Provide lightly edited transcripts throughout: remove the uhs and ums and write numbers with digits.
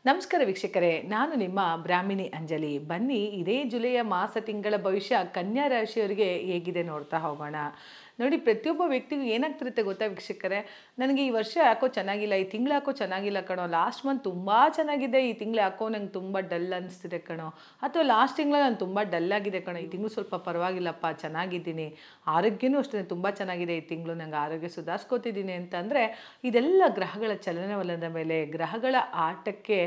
ನಮಸ್ಕಾರ ವೀಕ್ಷಕರೇ, ನಾನು ನಿಮ್ಮ ಬ್ರಾಹ್ಮಿಣಿ ಅಂಜಲಿ. ಬನ್ನಿ ಇದೇ ಜುಲೈಯ ತಿಂಗಳ ಭವಿಷ್ಯ ಕನ್ಯಾ ರಾಶಿಯವರಿಗೆ ಹೇಗಿದೆ ನೋಡ್ತಾ ಹೋಗೋಣ. ನೋಡಿ, ಪ್ರತಿಯೊಬ್ಬ ವ್ಯಕ್ತಿಗೂ ಏನಾಗ್ತಿರುತ್ತೆ ಗೊತ್ತಾ ವೀಕ್ಷಕರೇ, ನನಗೆ ಈ ವರ್ಷ ಯಾಕೋ ಚೆನ್ನಾಗಿಲ್ಲ, ಈ ತಿಂಗಳು ಯಾಕೋ ಚೆನ್ನಾಗಿಲ್ಲ ಕಣೋ, ಲಾಸ್ಟ್ ಮಂತ್ ತುಂಬ ಚೆನ್ನಾಗಿದೆ, ಈ ತಿಂಗಳು ಯಾಕೋ ನಂಗೆ ತುಂಬ ಡಲ್ ಅನಿಸ್ತಿದೆ ಕಣೋ, ಅಥವಾ ಲಾಸ್ಟ್ ತಿಂಗಳು ನಾನು ತುಂಬ ಡಲ್ ಆಗಿದೆ ಕಣೋ, ಈ ತಿಂಗಳು ಸ್ವಲ್ಪ ಪರವಾಗಿಲ್ಲಪ್ಪ ಚೆನ್ನಾಗಿದ್ದೀನಿ, ಆರೋಗ್ಯನೂ ಅಷ್ಟೇ ತುಂಬ ಚೆನ್ನಾಗಿದೆ, ಈ ತಿಂಗಳು ನಂಗೆ ಆರೋಗ್ಯ ಸುಧಾರಿಸ್ಕೋತಿದ್ದೀನಿ ಅಂತಂದರೆ ಇದೆಲ್ಲ ಗ್ರಹಗಳ ಚಲನವಲನದ ಮೇಲೆ, ಗ್ರಹಗಳ ಆಟಕ್ಕೆ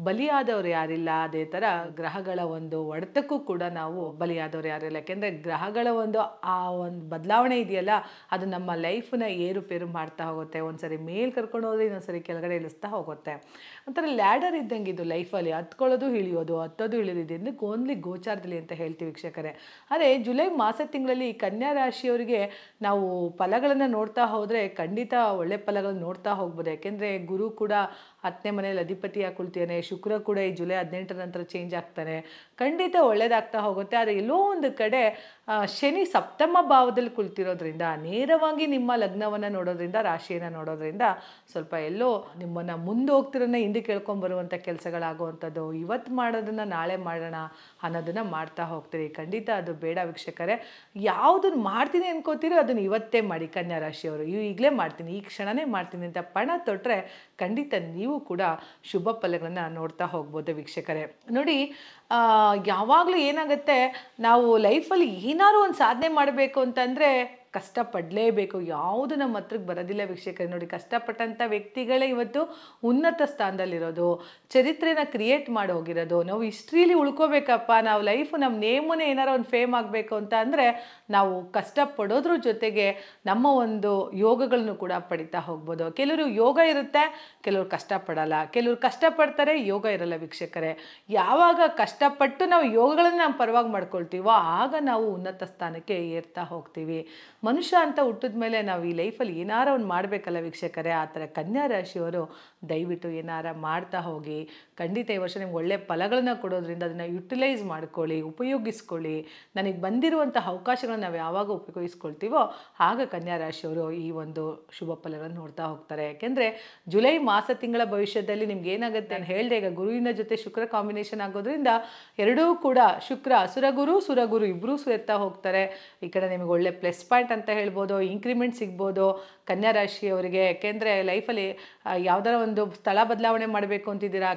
ಬಲಿಯಾದವರು ಯಾರಿಲ್ಲ. ಅದೇ ಥರ ಗ್ರಹಗಳ ಒಂದು ಹೊಡೆತಕ್ಕೂ ಕೂಡ ನಾವು ಬಲಿಯಾದವರು ಯಾರಿಲ್ಲ. ಯಾಕೆಂದರೆ ಗ್ರಹಗಳ ಒಂದು ಬದಲಾವಣೆ ಇದೆಯಲ್ಲ, ಅದು ನಮ್ಮ ಲೈಫನ್ನ ಏರುಪೇರು ಮಾಡ್ತಾ ಹೋಗುತ್ತೆ. ಒಂದ್ಸರಿ ಮೇಲ್ ಕರ್ಕೊಂಡು ಹೋದ್ರೆ ಇನ್ನೊಂದ್ಸರಿ ಕೆಳಗಡೆ ಇಳಿಸ್ತಾ ಹೋಗುತ್ತೆ. ಒಂಥರ ಲ್ಯಾಡರ್ ಇದ್ದಂಗೆ ಇದು ಲೈಫಲ್ಲಿ, ಹತ್ಕೊಳ್ಳೋದು ಇಳಿಯೋದು, ಹತ್ತೋದು ಇಳಿಯೋದು, ಇದಕ್ಕೆ ಓನ್ಲಿ ಗೋಚಾರದಲ್ಲಿ ಅಂತ ಹೇಳ್ತೀವಿ ವೀಕ್ಷಕರೇ. ಅದೇ ಜುಲೈ ತಿಂಗಳಲ್ಲಿ ಕನ್ಯಾ ರಾಶಿಯವರಿಗೆ ನಾವು ಫಲಗಳನ್ನು ನೋಡ್ತಾ ಹೋದರೆ ಖಂಡಿತ ಒಳ್ಳೆ ಫಲಗಳನ್ನು ನೋಡ್ತಾ ಹೋಗ್ಬೋದು. ಯಾಕೆಂದರೆ ಗುರು ಕೂಡ 10ನೇ ಮನೆಯಲ್ಲಿ ಅಧಿಪತಿಯಾಗಿ ಕುಳ್ತಿದ್ದಾನೆ, ಶುಕ್ರ ಕೂಡ ಈ ಜುಲೈ 18ರ ನಂತರ ಚೇಂಜ್ ಆಗ್ತಾನೆ, ಖಂಡಿತ ಒಳ್ಳೇದಾಗ್ತಾ ಹೋಗುತ್ತೆ. ಆದರೆ ಎಲ್ಲೋ ಒಂದು ಕಡೆ ಶನಿ ಸಪ್ತಮ ಭಾವದಲ್ಲಿ ಕುಳಿತಿರೋದ್ರಿಂದ, ನೇರವಾಗಿ ನಿಮ್ಮ ಲಗ್ನವನ್ನು ನೋಡೋದ್ರಿಂದ, ರಾಶಿಯನ್ನು ನೋಡೋದ್ರಿಂದ ಸ್ವಲ್ಪ ಎಲ್ಲೋ ನಿಮ್ಮನ್ನು ಮುಂದೆ ಹೋಗ್ತಿರೋನ್ನ ಹಿಂದೆ ಕೇಳ್ಕೊಂಬರುವಂಥ ಕೆಲಸಗಳಾಗುವಂಥದ್ದು, ಇವತ್ತು ಮಾಡೋದನ್ನು ನಾಳೆ ಮಾಡೋಣ ಅನ್ನೋದನ್ನು ಮಾಡ್ತಾ ಹೋಗ್ತೀರಿ. ಖಂಡಿತ ಅದು ಬೇಡ ವೀಕ್ಷಕರೇ. ಯಾವುದನ್ನು ಮಾಡ್ತೀನಿ ಅನ್ಕೋತೀರೋ ಅದನ್ನು ಇವತ್ತೇ ಮಾಡಿ. ಕನ್ಯಾ ರಾಶಿಯವರು ಈಗಲೇ ಮಾಡ್ತೀನಿ, ಈ ಕ್ಷಣನೇ ಮಾಡ್ತೀನಿ ಅಂತ ಪಣ ತೊಟ್ಟರೆ ಖಂಡಿತ ನೀವು ಕೂಡ ಶುಭ ಫಲಗಳನ್ನು ನೋಡ್ತಾ ಹೋಗ್ಬೋದು ವೀಕ್ಷಕರೇ. ನೋಡಿ, ಯಾವಾಗಲೂ ಏನಾಗುತ್ತೆ, ನಾವು ಲೈಫಲ್ಲಿ ಏನಾದ್ರು ಒಂದು ಸಾಧನೆ ಮಾಡಬೇಕು ಅಂತಂದರೆ ಕಷ್ಟಪಡಲೇಬೇಕು. ಯಾವುದು ನಮ್ಮ ಹತ್ರಕ್ಕೆ ಬರೋದಿಲ್ಲ ವೀಕ್ಷಕರೇ. ನೋಡಿ, ಕಷ್ಟಪಟ್ಟಂಥ ವ್ಯಕ್ತಿಗಳೇ ಇವತ್ತು ಉನ್ನತ ಸ್ಥಾನದಲ್ಲಿರೋದು, ಚರಿತ್ರೆನ ಕ್ರಿಯೇಟ್ ಮಾಡಿ ಹೋಗಿರೋದು. ನಾವು ಹಿಸ್ಟ್ರೀಲಿ ಉಳ್ಕೋಬೇಕಪ್ಪ, ನಾವು ಲೈಫು ನಮ್ಮ ನೇಮನೇ ಏನಾರು ಒಂದು ಫೇಮ್ ಆಗಬೇಕು ಅಂತ ಅಂದರೆ ನಾವು ಕಷ್ಟಪಡೋದ್ರ ಜೊತೆಗೆ ನಮ್ಮ ಒಂದು ಯೋಗಗಳನ್ನು ಕೂಡ ಪಡಿತಾ ಹೋಗ್ಬೋದು. ಕೆಲವರು ಯೋಗ ಇರುತ್ತೆ, ಕೆಲವರು ಕಷ್ಟಪಡಲ್ಲ, ಕೆಲವರು ಕಷ್ಟಪಡ್ತಾರೆ, ಯೋಗ ಇರಲ್ಲ ವೀಕ್ಷಕರೇ. ಯಾವಾಗ ಕಷ್ಟಪಟ್ಟು ನಾವು ಯೋಗಗಳನ್ನು ನಾವು ಪರವಾಗಿ ಮಾಡ್ಕೊಳ್ತೀವೋ ಆಗ ನಾವು ಉನ್ನತ ಸ್ಥಾನಕ್ಕೆ ಏರ್ತಾ ಹೋಗ್ತೀವಿ. ಮನುಷ್ಯ ಅಂತ ಹುಟ್ಟಿದ ಮೇಲೆ ನಾವು ಈ ಲೈಫಲ್ಲಿ ಏನಾರ ಒಂದು ಮಾಡಬೇಕಲ್ಲ ವೀಕ್ಷಕರೇ. ಆ ಥರ ಕನ್ಯಾ ರಾಶಿಯವರು ದಯವಿಟ್ಟು ಏನಾರ ಮಾಡ್ತಾ ಹೋಗಿ. ಖಂಡಿತ ಈ ವರ್ಷ ನಿಮ್ಗೆ ಒಳ್ಳೆಯ ಫಲಗಳನ್ನು ಕೊಡೋದ್ರಿಂದ ಅದನ್ನು ಯುಟಿಲೈಸ್ ಮಾಡ್ಕೊಳ್ಳಿ, ಉಪಯೋಗಿಸ್ಕೊಳ್ಳಿ. ನನಗೆ ಬಂದಿರುವಂಥ ಅವಕಾಶಗಳನ್ನ ನಾವು ಯಾವಾಗ ಉಪಯೋಗಿಸ್ಕೊಳ್ತೀವೋ ಆಗ ಕನ್ಯಾ ರಾಶಿಯವರು ಈ ಒಂದು ಶುಭ ಫಲಗಳನ್ನು ನೋಡ್ತಾ ಹೋಗ್ತಾರೆ. ಯಾಕೆಂದರೆ ಜುಲೈ ತಿಂಗಳ ಭವಿಷ್ಯದಲ್ಲಿ ನಿಮ್ಗೆ ಏನಾಗುತ್ತೆ ನಾನು ಹೇಳಿದೆ, ಈಗ ಗುರುವಿನ ಜೊತೆ ಶುಕ್ರ ಕಾಂಬಿನೇಷನ್ ಆಗೋದ್ರಿಂದ ಎರಡೂ ಕೂಡ ಶುಕ್ರ ಸುರಗುರು ಇಬ್ಬರೂ ಸೇರ್ತಾ ಹೋಗ್ತಾರೆ. ಈ ಕಡೆ ನಿಮಗೆ ಒಳ್ಳೆ ಪ್ಲಸ್ ಪಾಯಿಂಟ್ ಅಂತ ಹೇಳ್ಬೋದು, ಇಂಕ್ರಿಮೆಂಟ್ ಸಿಗ್ಬೋದು ಕನ್ಯಾ ರಾಶಿಯವರಿಗೆ. ಯಾಕೆಂದರೆ ಲೈಫಲ್ಲಿ ಯಾವುದಾರ ಒಂದು ಸ್ಥಳ ಬದಲಾವಣೆ ಮಾಡಬೇಕು ಅಂತಿದ್ದೀರಾ,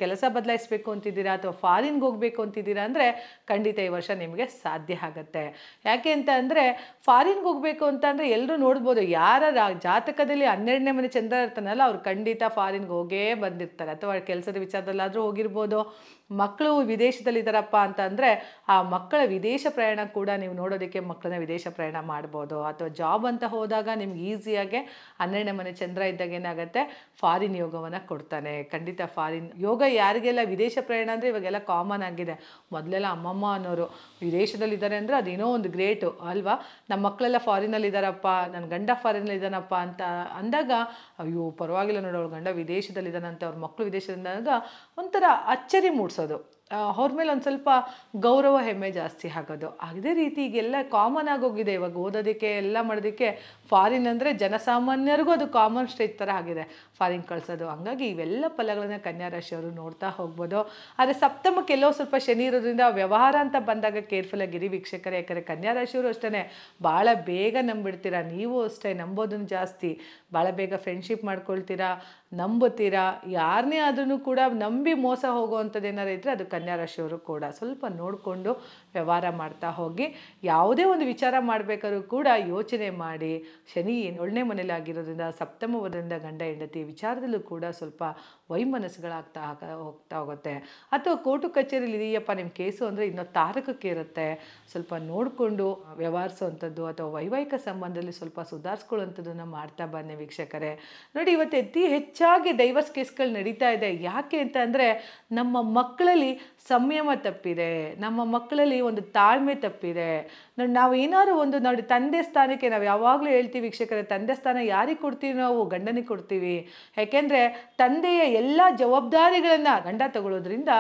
ಕೆಲಸ ಬದಲಾಯಿಸಬೇಕು ಅಂತಿದ್ದೀರಾ, ಅಥವಾ ಫಾರಿನ್ಗೆ ಹೋಗಬೇಕು ಅಂತಿದ್ದೀರಾ ಅಂದರೆ ಖಂಡಿತ ಈ ವರ್ಷ ನಿಮಗೆ ಸಾಧ್ಯ ಆಗುತ್ತೆ. ಯಾಕೆ ಅಂತ ಅಂದರೆ ಫಾರಿನ್ಗೆ ಹೋಗಬೇಕು ಅಂತ ಅಂದರೆ ಎಲ್ಲರೂ ನೋಡ್ಬೋದು, ಯಾರ ಜಾತಕದಲ್ಲಿ 12ನೇ ಮನೆ ಚಂದ್ರ ಇರ್ತಾನಲ್ಲ ಅವ್ರು ಖಂಡಿತ ಫಾರಿನ್ಗೆ ಹೋಗೇ ಬಂದಿರ್ತಾರೆ, ಅಥವಾ ಕೆಲಸದ ವಿಚಾರದಲ್ಲಾದರೂ ಹೋಗಿರ್ಬೋದು. ಮಕ್ಕಳು ವಿದೇಶದಲ್ಲಿದ್ದಾರಪ್ಪ ಅಂತ ಅಂದರೆ ಆ ಮಕ್ಕಳ ವಿದೇಶ ಪ್ರಯಾಣ ಕೂಡ ನೀವು ನೋಡೋದಕ್ಕೆ ಮಕ್ಕಳನ್ನ ವಿದೇಶ ಪ್ರಯಾಣ ಮಾಡ್ಬೋದು. ಅಥವಾ ಜಾಬ್ ಅಂತ ಹೋದಾಗ ನಿಮ್ಗೆ ಈಸಿಯಾಗೆ 12ನೇ ಮನೆ ಚಂದ್ರ ಇದ್ದಾಗ ಏನಾಗುತ್ತೆ, ಫಾರಿನ್ ಯೋಗವನ್ನು ಕೊಡ್ತಾನೆ. ಖಂಡಿತ ಫಾರಿನ್ ಯೋಗ ಯಾರಿಗೆಲ್ಲ ವಿದೇಶ ಪ್ರಯಾಣ ಅಂದರೆ ಇವಾಗೆಲ್ಲ ಕಾಮನ್ ಆಗಿದೆ. ಮೊದಲೆಲ್ಲ ಅಮ್ಮಮ್ಮ ಅನ್ನೋರು ವಿದೇಶದಲ್ಲಿದ್ದಾರೆ ಅಂದರೆ ಅದೇನೋ ಒಂದು ಗ್ರೇಟು ಅಲ್ವಾ. ನಮ್ಮ ಮಕ್ಕಳೆಲ್ಲ ಫಾರಿನಲ್ಲಿ ಇದ್ದಾರಪ್ಪ, ನನ್ನ ಗಂಡ ಫಾರಿನಲ್ಲಿ ಇದ್ದಾನಪ್ಪ ಅಂತ ಅಂದಾಗ ಅಯ್ಯೋ ಪರವಾಗಿಲ್ಲ ನೋಡು, ಅವ್ರ ಗಂಡ ವಿದೇಶದಲ್ಲಿದ್ದಾನಂತೆ, ಅವ್ರ ಮಕ್ಕಳು ವಿದೇಶದಲ್ಲಿದ್ದಾಗ ಒಂಥರ ಅಚ್ಚರಿ ಮೂಡಿಸೋದು, ಅವ್ರ ಮೇಲೆ ಒಂದು ಸ್ವಲ್ಪ ಗೌರವ ಹೆಮ್ಮೆ ಜಾಸ್ತಿ ಆಗೋದು. ಅದೇ ರೀತಿ ಈಗೆಲ್ಲ ಕಾಮನ್ ಆಗೋಗಿದೆ. ಇವಾಗ ಓದೋದಕ್ಕೆ ಎಲ್ಲ ಮಾಡೋದಕ್ಕೆ ಫಾರಿನ್ ಅಂದರೆ ಜನಸಾಮಾನ್ಯರಿಗೂ ಅದು ಕಾಮನ್ ಸ್ಟೇಜ್ ಥರ ಆಗಿದೆ ಫಾರಿನ್ ಕಳಿಸೋದು. ಹಂಗಾಗಿ ಇವೆಲ್ಲ ಫಲಗಳನ್ನು ಕನ್ಯಾ ರಾಶಿಯವರು ನೋಡ್ತಾ ಹೋಗ್ಬೋದು. ಆದರೆ ಸಪ್ತಮಕ್ಕೆ ಎಲ್ಲೋ ಸ್ವಲ್ಪ ಶನಿ ಇರೋದ್ರಿಂದ ವ್ಯವಹಾರ ಅಂತ ಬಂದಾಗ ಕೇರ್ಫುಲ್ ಆಗಿರಿ ವೀಕ್ಷಕರೇ. ಯಾಕಂದರೆ ಕನ್ಯಾ ರಾಶಿಯವರು ಅಷ್ಟೇ ಭಾಳ ಬೇಗ ನಂಬಿಡ್ತೀರಾ, ನೀವು ಅಷ್ಟೇ ನಂಬೋದನ್ನು ಜಾಸ್ತಿ, ಭಾಳ ಬೇಗ ಫ್ರೆಂಡ್ಶಿಪ್ ಮಾಡ್ಕೊಳ್ತೀರಾ, ನಂಬುತ್ತೀರಾ. ಯಾರನ್ನೇ ಆದ್ರೂ ಕೂಡ ನಂಬಿ ಮೋಸ ಹೋಗುವಂಥದ್ದು ಏನಾರು ಇದ್ದರೆ ಅದು ಕನ್ಯಾ ರಾಶಿಯವರು ಕೂಡ ಸ್ವಲ್ಪ ನೋಡಿಕೊಂಡು ವ್ಯವಹಾರ ಮಾಡ್ತಾ ಹೋಗಿ. ಯಾವುದೇ ಒಂದು ವಿಚಾರ ಮಾಡಬೇಕಾದ್ರೂ ಕೂಡ ಯೋಚನೆ ಮಾಡಿ. ಶನಿ 7ನೇ ಮನೇಲಿ ಆಗಿರೋದ್ರಿಂದ ಸಪ್ತಮ ವರ್ಗದಿಂದ ಗಂಡ ಹೆಂಡತಿ ವಿಚಾರದಲ್ಲೂ ಕೂಡ ಸ್ವಲ್ಪ ವೈಮನಸ್ಸುಗಳಾಗ್ತಾ ಹೋಗ್ತಾ ಹೋಗುತ್ತೆ. ಅಥವಾ ಕೋರ್ಟು ಕಚೇರಿಯಲ್ಲಿ ಇದೆಯಪ್ಪ ನಿಮ್ಮ ಕೇಸು ಅಂದರೆ ಇನ್ನೂ ತಾರಕಕ್ಕೆ ಇರುತ್ತೆ, ಸ್ವಲ್ಪ ನೋಡಿಕೊಂಡು ವ್ಯವಹರಿಸುವಂಥದ್ದು ಅಥವಾ ವೈವಾಹಿಕ ಸಂಬಂಧದಲ್ಲಿ ಸ್ವಲ್ಪ ಸುಧಾರಿಸ್ಕೊಳ್ಳುವಂಥದ್ದನ್ನು ಮಾಡ್ತಾ ಬನ್ನಿ ವೀಕ್ಷಕರೇ. ನೋಡಿ, ಇವತ್ತು ಹೆಚ್ಚಾಗಿ ಡೈವರ್ಸ್ ಕೇಸ್ಗಳು ನಡೀತಾ ಇದೆ. ಯಾಕೆ ಅಂತ ಅಂದರೆ ನಮ್ಮ ಮಕ್ಕಳಲ್ಲಿ ಸಂಯಮ ತಪ್ಪಿದೆ, ನಮ್ಮ ಮಕ್ಕಳಲ್ಲಿ ಒಂದು ತಾಳ್ಮೆ ತಪ್ಪಿದೆ. ನಾವು ಏನಾದ್ರು ಒಂದು ನೋಡಿ, ತಂದೆ ಸ್ಥಾನಕ್ಕೆ ನಾವು ಯಾವಾಗಲೂ ಹೇಳ್ತೀವಿ ವೀಕ್ಷಕರೇ, ತಂದೆ ಸ್ಥಾನ ಯಾರಿಗೆ ಕೊಡ್ತೀವಿ, ನಾವು ಗಂಡನಿಗೆ ಕೊಡ್ತೀವಿ. ಯಾಕೆಂದರೆ ತಂದೆಯ ಎಲ್ಲ ಜವಾಬ್ದಾರಿಗಳನ್ನು ಗಂಡ ತಗೊಳ್ಳೋದ್ರಿಂದ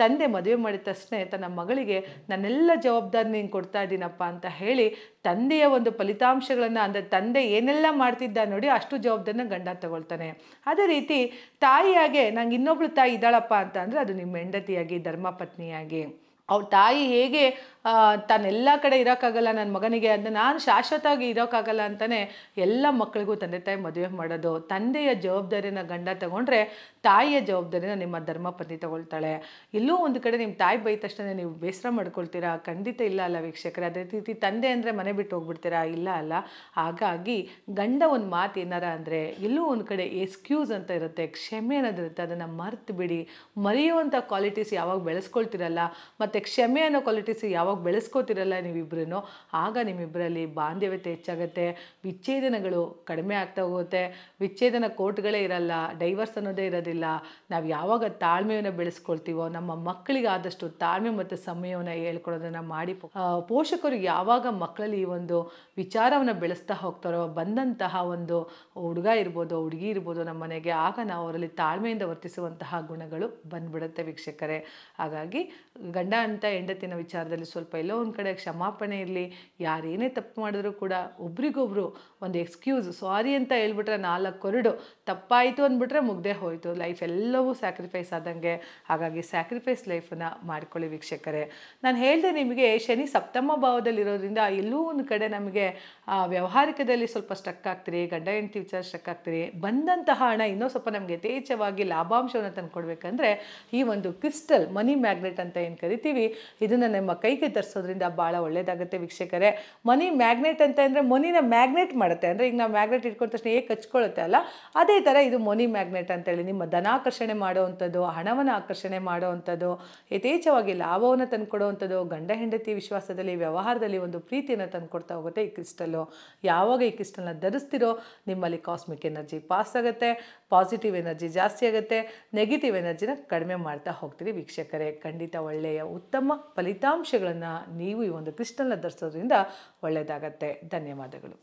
ತಂದೆ ಮದುವೆ ಮಾಡಿದ ತಕ್ಷಣ ತನ್ನ ಮಗಳಿಗೆ ನಾನೆಲ್ಲ ಜವಾಬ್ದಾರಿ ನೀನು ಕೊಡ್ತಾ ಇದ್ದೀನಪ್ಪ ಅಂತ ಹೇಳಿ ತಂದೆಯ ಒಂದು ಫಲಿತಾಂಶಗಳನ್ನು, ಅಂದರೆ ತಂದೆ ಏನೆಲ್ಲ ಮಾಡ್ತಿದ್ದ ನೋಡಿ ಅಷ್ಟು ಜವಾಬ್ದಾರಿನ ಗಂಡ ತಗೊಳ್ತಾನೆ. ಅದೇ ರೀತಿ ತಾಯಿಯಾಗೆ ನಂಗೆ ಇನ್ನೊಬ್ಳು ತಾಯಿ ಇದ್ದಾಳಪ್ಪ ಅಂತ ಅಂದರೆ ಅದು ನಿಮ್ಮ ಹೆಂಡತಿಯಾಗಿ, ಧರ್ಮಪತ್ನಿಯಾಗಿ. ಅವ್ರ ತಾಯಿ ಹೇಗೆ ತಾನೆಲ್ಲ ಕಡೆ ಇರೋಕ್ಕಾಗಲ್ಲ ನನ್ನ ಮಗನಿಗೆ ಅಂತ, ನಾನು ಶಾಶ್ವತವಾಗಿ ಇರೋಕ್ಕಾಗಲ್ಲ ಅಂತಲೇ ಎಲ್ಲ ಮಕ್ಕಳಿಗೂ ತಂದೆ ತಾಯಿ ಮದುವೆ ಮಾಡೋದು. ತಂದೆಯ ಜವಾಬ್ದಾರಿನ ಗಂಡ ತಗೊಂಡ್ರೆ ತಾಯಿಯ ಜವಾಬ್ದಾರಿನ ನಿಮ್ಮ ಧರ್ಮಪತ್ನಿ ತಗೊಳ್ತಾಳೆ. ಎಲ್ಲೋ ಒಂದು ಕಡೆ ನಿಮ್ಮ ತಾಯಿ ಬೈದ ತಕ್ಷಣ ನೀವು ಬೇಸರ ಮಾಡ್ಕೊಳ್ತೀರಾ? ಖಂಡಿತ ಇಲ್ಲ ಅಲ್ಲ ವೀಕ್ಷಕರೇ. ಅದೇ ರೀತಿ ತಂದೆ ಅಂದರೆ ಮನೆ ಬಿಟ್ಟು ಹೋಗ್ಬಿಡ್ತೀರಾ? ಇಲ್ಲ ಅಲ್ಲ. ಹಾಗಾಗಿ ಗಂಡ ಒಂದು ಮಾತು ಏನಾರ ಅಂದರೆ ಎಲ್ಲೋ ಒಂದು ಕಡೆ ಎಕ್ಸ್ಕ್ಯೂಸ್ ಅಂತ ಇರುತ್ತೆ, ಕ್ಷಮೆ ಅನ್ನೋದಿರುತ್ತೆ, ಅದನ್ನು ಮರ್ತು ಬಿಡಿ. ಮರೆಯುವಂಥ ಕ್ವಾಲಿಟೀಸ್ ಯಾವಾಗ ಬೆಳೆಸ್ಕೊಳ್ತಿರಲ್ಲ ಮತ್ತು ಕ್ಷಮೆ ಅನ್ನೋ ಕ್ವಾಲಿಟೀಸ್ ಯಾವಾಗ ಬೆಳೆಸ್ಕೋತಿರಲ್ಲ ನೀವಿಬ್ಬರೂ, ಆಗ ನಿಮ್ಮಿಬ್ಬರಲ್ಲಿ ಬಾಂಧವ್ಯತೆ ಹೆಚ್ಚಾಗುತ್ತೆ, ವಿಚ್ಛೇದನಗಳು ಕಡಿಮೆ ಆಗ್ತಾ ಹೋಗುತ್ತೆ. ವಿಚ್ಛೇದನ ಕೋರ್ಟ್ಗಳೇ ಇರಲ್ಲ, ಡೈವರ್ಸ್ ಅನ್ನೋದೇ ಇರೋದಿಲ್ಲ. ನಾವು ಯಾವಾಗ ತಾಳ್ಮೆಯನ್ನು ಬೆಳೆಸ್ಕೊಳ್ತೀವೋ, ನಮ್ಮ ಮಕ್ಕಳಿಗೆ ಆದಷ್ಟು ತಾಳ್ಮೆ ಮತ್ತು ಸಮಯವನ್ನು ಹೇಳ್ಕೊಡೋದನ್ನು ಮಾಡಿ, ಪೋಷಕರು ಯಾವಾಗ ಮಕ್ಕಳಲ್ಲಿ ಈ ಒಂದು ವಿಚಾರವನ್ನು ಬೆಳೆಸ್ತಾ ಹೋಗ್ತಾರೋ, ಬಂದಂತಹ ಒಂದು ಹುಡುಗ ಇರ್ಬೋದು, ಹುಡುಗಿ ಇರ್ಬೋದು ನಮ್ಮ ಮನೆಗೆ, ಆಗ ನಾವು ಅವರಲ್ಲಿ ತಾಳ್ಮೆಯಿಂದ ವರ್ತಿಸುವಂತಹ ಗುಣಗಳು ಬಂದ್ಬಿಡುತ್ತೆ ವೀಕ್ಷಕರೇ. ಹಾಗಾಗಿ ಗಂಡ ಅಂತ ಹೆಂಡತಿನ ವಿಚಾರದಲ್ಲಿ ಸ್ವಲ್ಪ ಎಲ್ಲೋ ಒಂದು ಕಡೆ ಕ್ಷಮಾಪಣೆ ಇರಲಿ. ಯಾರೇನೇ ತಪ್ಪು ಮಾಡಿದ್ರು ಕೂಡ ಒಬ್ರಿಗೊಬ್ರು ಒಂದು ಎಕ್ಸ್ಕ್ಯೂಸ್, ಸಾರಿ ಅಂತ ಹೇಳ್ಬಿಟ್ರೆ 4 ಕೊರಡು, ತಪ್ಪಾಯಿತು ಅಂದ್ಬಿಟ್ರೆ ಮುಗ್ದೇ ಹೋಯಿತು. ಲೈಫ್ ಎಲ್ಲವೂ ಸ್ಯಾಕ್ರಿಫೈಸ್ ಆದಂಗೆ. ಹಾಗಾಗಿ ಸ್ಯಾಕ್ರಿಫೈಸ್ ಲೈಫನ್ನು ಮಾಡ್ಕೊಳ್ಳಿ ವೀಕ್ಷಕರೇ. ನಾನು ಹೇಳಿದೆ ನಿಮಗೆ ಶನಿ ಸಪ್ತಮ ಭಾವದಲ್ಲಿರೋದ್ರಿಂದ ಎಲ್ಲೂ ಒಂದು ಕಡೆ ನಮಗೆ ವ್ಯವಹಾರಿಕದಲ್ಲಿ ಸ್ವಲ್ಪ ಸ್ಟಕ್ ಆಗ್ತೀರಿ, ಗಂಡ ಹೆಂಡತಿ ವಿಚಾರ ಸ್ಟಕ್ ಆಗ್ತೀರಿ. ಬಂದಂತಹ ಹಣ ಇನ್ನೂ ಸ್ವಲ್ಪ ನಮಗೆ ಯಥೇಚ್ಛವಾಗಿ ಲಾಭಾಂಶವನ್ನು ತಂದುಕೊಡ್ಬೇಕಂದ್ರೆ ಈ ಒಂದು ಕ್ರಿಸ್ಟಲ್ ಮನಿ ಮ್ಯಾಗ್ನೆಟ್ ಅಂತ ಏನು ಕರಿತೀವಿ, ಇದನ್ನು ನಮ್ಮ ಕೈಗೆ ಧರಿಸೋದ್ರಿಂದ ಭಾಳ ಒಳ್ಳೆಯದಾಗುತ್ತೆ ವೀಕ್ಷಕರೇ. ಮನಿ ಮ್ಯಾಗ್ನೆಟ್ ಅಂತ ಅಂದರೆ ಮನಿನ ಮ್ಯಾಗ್ನೆಟ್ ಮಾಡುತ್ತೆ. ಅಂದರೆ ಈಗ ನಾವು ಮ್ಯಾಗ್ನೆಟ್ ಇಟ್ಕೊಂಡ ತಕ್ಷಣ ಹೇಗೆ ಕಚ್ಕೊಳ್ಳುತ್ತೆ ಅಲ್ಲ, ಅದೇ ಥರ ಇದು ಮನಿ ಮ್ಯಾಗ್ನೆಟ್ ಅಂತೇಳಿ ನಿಮ್ಮ ಧನಾಕರ್ಷಣೆ ಮಾಡೋವಂಥದ್ದು, ಹಣವನ್ನು ಆಕರ್ಷಣೆ ಮಾಡೋವಂಥದ್ದು, ಯಥೇಚ್ಛವಾಗಿ ಲಾಭವನ್ನು ತಂದುಕೊಡುವಂಥದ್ದು, ಗಂಡ ಹೆಂಡತಿ ವಿಶ್ವಾಸದಲ್ಲಿ ವ್ಯವಹಾರದಲ್ಲಿ ಒಂದು ಪ್ರೀತಿಯನ್ನು ತಂದುಕೊಡ್ತಾ ಹೋಗುತ್ತೆ ಈ ಕ್ರಿಸ್ಟಲ್ಲು. ಯಾವಾಗ ಈ ಕ್ರಿಸ್ಟಲ್ನ ಧರಿಸ್ತಿರೋ ನಿಮ್ಮಲ್ಲಿ ಕಾಸ್ಮಿಕ್ ಎನರ್ಜಿ ಪಾಸ್ ಆಗುತ್ತೆ, ಪಾಸಿಟಿವ್ ಎನರ್ಜಿ ಜಾಸ್ತಿ ಆಗುತ್ತೆ, ನೆಗೆಟಿವ್ ಎನರ್ಜಿನ ಕಡಿಮೆ ಮಾಡ್ತಾ ಹೋಗ್ತೀರಿ ವೀಕ್ಷಕರೇ. ಖಂಡಿತ ಒಳ್ಳೆಯ ಉತ್ತಮ ಫಲಿತಾಂಶಗಳನ್ನು ನೀವು ಈ ಒಂದು ಕ್ರಿಸ್ಟಲ್ನ ಧರಿಸೋದ್ರಿಂದ ಒಳ್ಳೆಯದಾಗತ್ತೆ. ಧನ್ಯವಾದಗಳು.